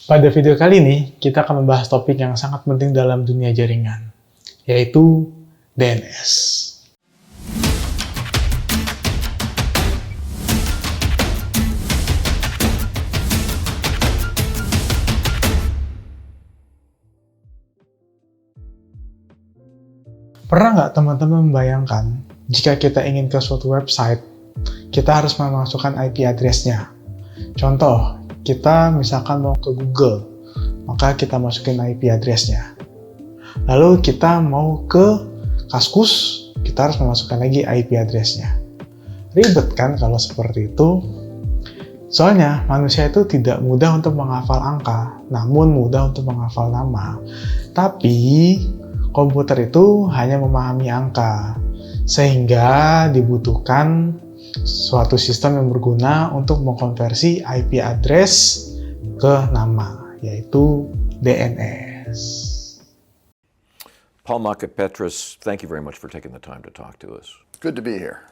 Pada video kali ini, kita akan membahas topik yang sangat penting dalam dunia jaringan, yaitu DNS. Pernah nggak teman-teman membayangkan, jika kita ingin ke suatu website, kita harus memasukkan IP address-nya. Contoh, kita misalkan mau ke Google, maka kita masukin IP address-nya. Lalu kita mau ke Kaskus, kita harus memasukkan lagi IP address-nya. Ribet kan kalau seperti itu? Soalnya manusia itu tidak mudah untuk menghafal angka, namun mudah untuk menghafal nama. Tapi komputer itu hanya memahami angka, sehingga dibutuhkan suatu sistem yang berguna untuk mengkonversi IP address ke nama, yaitu DNS. Paul Maka-Petrus, thank you very much for taking the time to talk to us. Good to be here.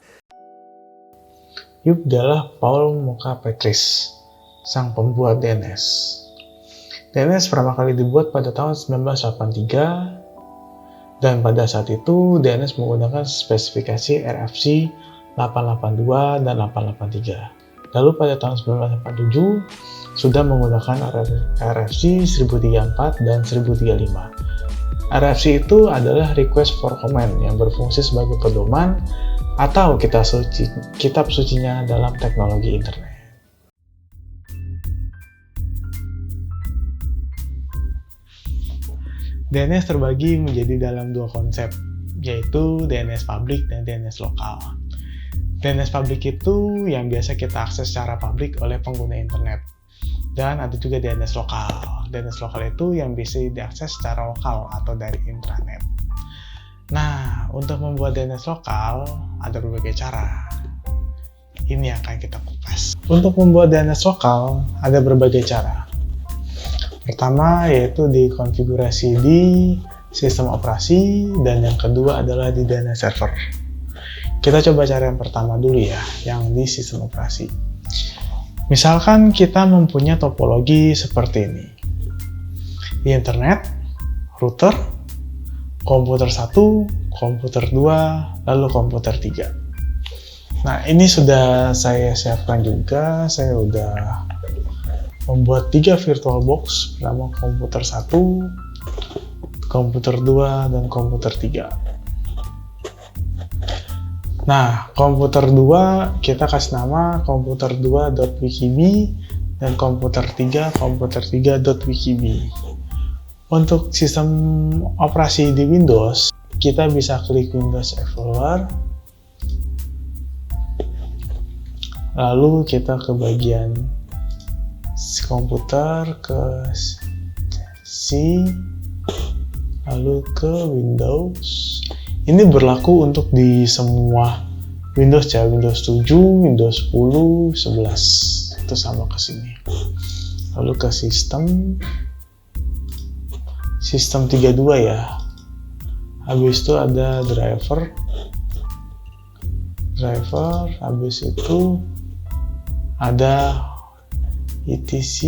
Yuk adalah Paul Maka-Petrus, sang pembuat DNS. DNS pertama kali dibuat pada tahun 1983, dan pada saat itu DNS menggunakan spesifikasi RFC 882 dan 883. Lalu pada tahun 1987 sudah menggunakan RFC 1034 dan 1035. RFC itu adalah request for comment yang berfungsi sebagai pedoman atau kitab sucinya dalam teknologi internet. DNS terbagi menjadi dalam dua konsep, yaitu DNS publik dan DNS lokal. DNS publik itu yang biasa kita akses secara publik oleh pengguna internet. Dan ada juga DNS lokal. DNS lokal itu yang bisa diakses secara lokal atau dari intranet. Nah, untuk membuat DNS lokal ada berbagai cara. Ini yang akan kita kupas. Untuk membuat DNS lokal ada berbagai cara. Pertama yaitu dikonfigurasi di sistem operasi, dan yang kedua adalah di DNS server. Kita coba cara yang pertama dulu ya, yang di sistem operasi. Misalkan kita mempunyai topologi seperti ini. Di internet, router, komputer 1, komputer 2, lalu komputer 3. Nah, ini sudah saya siapkan juga. Saya udah membuat 3 virtual box bernama komputer 1, komputer 2, dan komputer 3. Nah, komputer 2 kita kasih nama komputer 2.wikib dan komputer 3 komputer 3.wikib. Untuk sistem operasi di Windows, kita bisa klik Windows Explorer, lalu kita ke bagian komputer, ke C, lalu ke Windows. Ini berlaku untuk di semua Windows ya, Windows 7, Windows 10, 11. Itu sama ke sini. Lalu ke sistem 32 ya. Habis itu ada driver, habis itu ada etc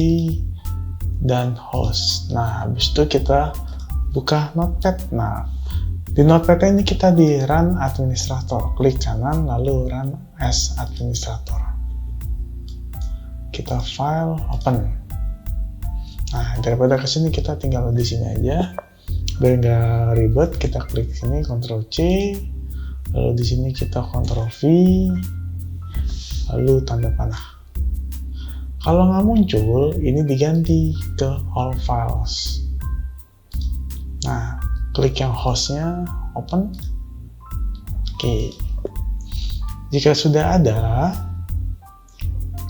dan host. Nah, habis itu kita buka Notepad. Nah, di Notepad ini kita di Run Administrator, klik kanan lalu Run as Administrator. Kita file, open. Nah, daripada kesini kita tinggal di sini aja, biar nggak ribet. Kita klik sini, Ctrl C, lalu di sini kita Ctrl V, lalu tanda panah. Kalau nggak muncul, ini diganti ke All Files. Nah, klik yang hostnya, open. Oke. Jika sudah ada,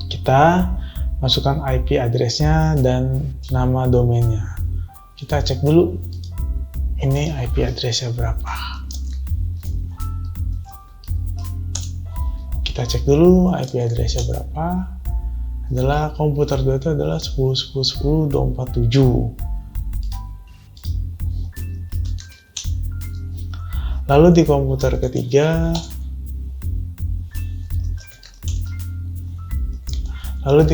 kita masukkan IP address-nya dan nama domainnya. Kita cek dulu, ini IP address-nya berapa. Kita cek dulu IP address-nya berapa. Adalah komputer 2 itu adalah 10.10.10.247. Lalu di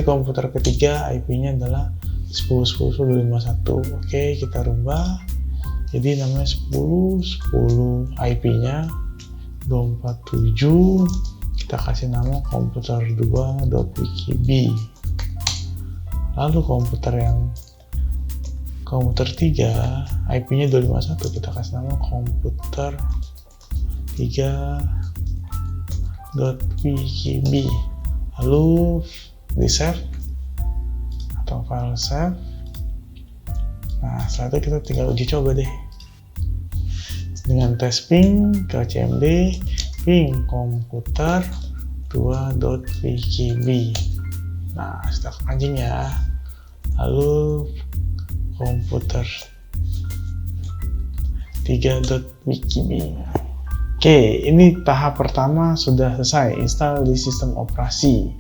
komputer ketiga, IP-nya adalah 10.10.10.251. Oke, kita rubah. Jadi namanya 10.10, IP-nya 247. Kita kasih nama komputer2.wikib. Lalu komputer 3, IP-nya 251, kita kasih nama komputer3.wikib. Lalu di save atau file save. Nah, setelah itu kita tinggal uji coba deh dengan tes ping ke cmd ping komputer 2.wikib. Nah, sudah kepancing ya. Lalu komputer 3.wikib. Oke, ini tahap pertama sudah selesai, install di sistem operasi.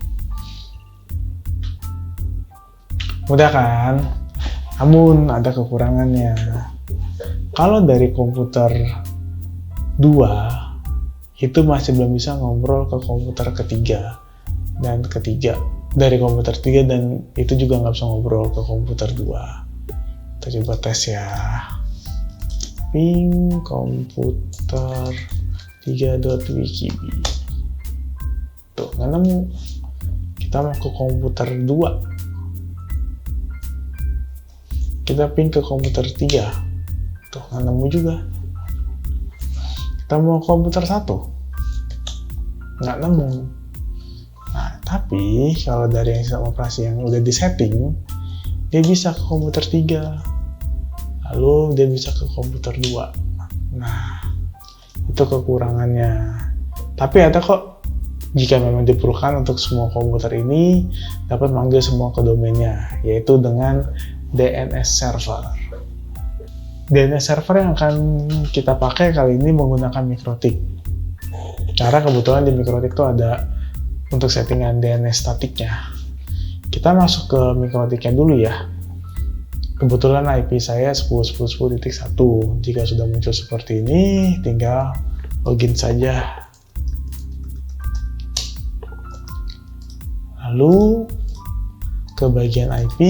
Mudah kan? Namun ada kekurangannya. Kalau dari komputer 2 itu masih belum bisa ngobrol ke komputer ketiga dan ketiga dari komputer 3, dan itu juga nggak bisa ngobrol ke komputer 2. Kita coba tes ya. Ping komputer 3.wikib. Tuh, nggak nemu. Kita mau ke komputer 2. Kita ping ke komputer 3. Tuh, nggak nemu juga. Kita mau komputer 1. Nggak nemu. Nah, tapi kalau dari sistem operasi yang udah disetting, dia bisa ke komputer 3. Lalu dia bisa ke komputer 2. Nah, itu kekurangannya. Tapi ada kok, jika memang diperlukan untuk semua komputer ini dapat manggil semua ke domainnya, yaitu dengan DNS server. DNS server yang akan kita pakai kali ini menggunakan MikroTik. Karena kebetulan di MikroTik itu ada untuk settingan DNS statiknya. Kita masuk ke MikroTiknya dulu ya. Kebetulan IP saya 10.10.10.1. Jika sudah muncul seperti ini, tinggal login saja. Lalu ke bagian IP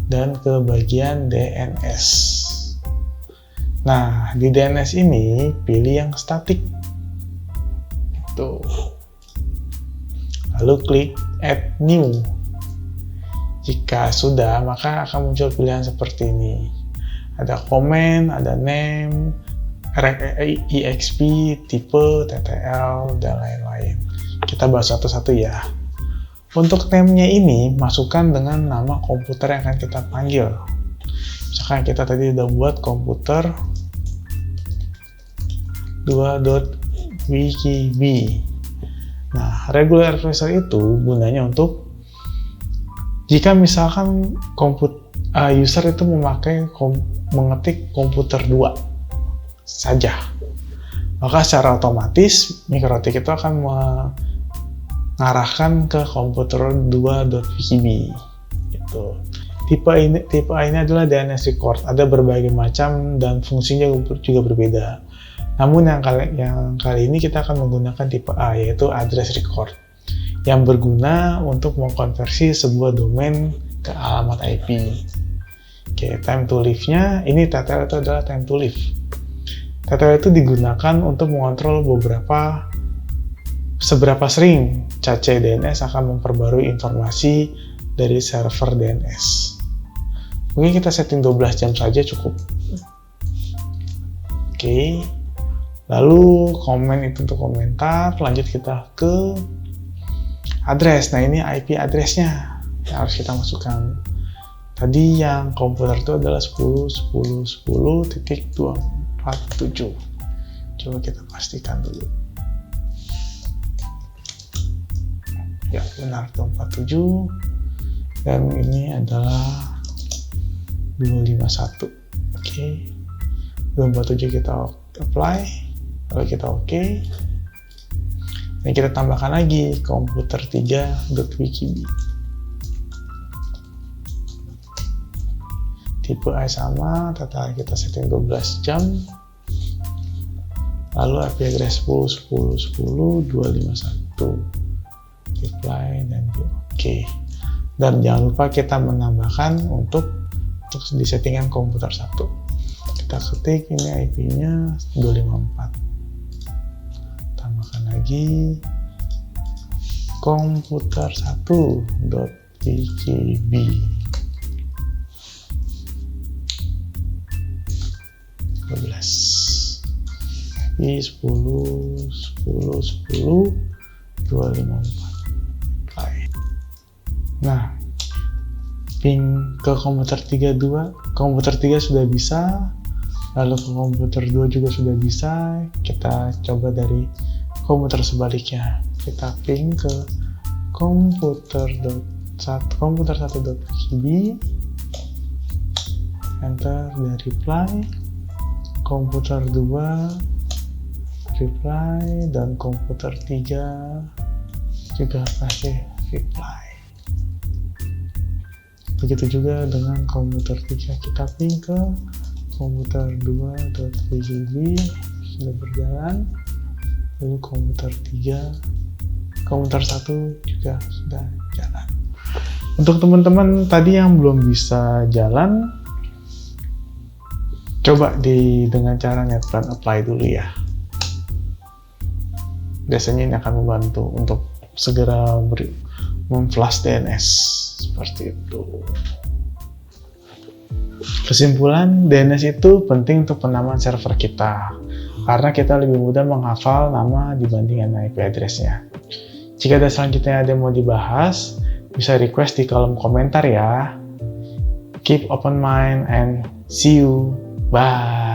dan ke bagian DNS. Nah, di DNS ini pilih yang statik. Tuh. Lalu klik Add New. Jika sudah, maka akan muncul pilihan seperti ini. Ada komen, ada name, EXP, tipe, TTL, dan lain-lain. Kita bahas satu-satu ya. Untuk name-nya ini, masukkan dengan nama komputer yang akan kita panggil. Misalkan kita tadi udah buat komputer 2.wikib. Nah, regular advisor itu gunanya untuk jika misalkan user itu mengetik komputer 2 saja, maka secara otomatis MikroTik itu akan mengarahkan ke komputer 2.wikib. Gitu. Tipe A ini adalah DNS record. Ada berbagai macam dan fungsinya juga berbeda. Namun yang kali ini kita akan menggunakan tipe A, yaitu address record, yang berguna untuk mengkonversi sebuah domain ke alamat IP. Oke, time to live-nya, ini TTL itu adalah time to live. TTL itu digunakan untuk mengontrol seberapa sering cache DNS akan memperbarui informasi dari server DNS. Mungkin kita setting 12 jam saja cukup. Oke, lalu komen itu untuk komentar. Lanjut kita ke address. Nah, ini IP address-nya yang harus kita masukkan. Tadi yang komputer itu adalah 10.10.10.247. Coba kita pastikan dulu. Ya, benar, 247. Dan ini adalah 251. Oke. 247 kita apply. Lalu kita oke. Dan kita tambahkan lagi komputer 3.wikib. Tipe A sama, total kita setting 12 jam. Lalu IP address 10.10.10.251. Apply dan oke. Dan jangan lupa kita menambahkan untuk di settingan komputer 1. Kita ketik ini IP-nya 254. Tambahkan lagi komputer 1.pkb. IP 10 254. Nah, ping ke komputer 3 sudah bisa, lalu ke komputer 2 juga sudah bisa. Kita coba dari komputer sebaliknya, kita ping ke komputer 1.pkb, enter dan reply. Komputer 2 reply, dan komputer 3 juga kasih reply. Begitu juga dengan komputer 3, kita ping ke komputer 2.pkb, sudah berjalan. Lalu komputer 1 juga sudah jalan. Untuk teman-teman tadi yang belum bisa jalan, coba dengan cara NetBrand apply dulu ya. Biasanya ini akan membantu untuk segera memflash DNS seperti itu. Kesimpulan, DNS itu penting untuk penamaan server kita karena kita lebih mudah menghafal nama dibandingkan IP address-nya. Jika ada selanjutnya ada yang mau dibahas, bisa request di kolom komentar ya. Keep open mind and see you. Bye.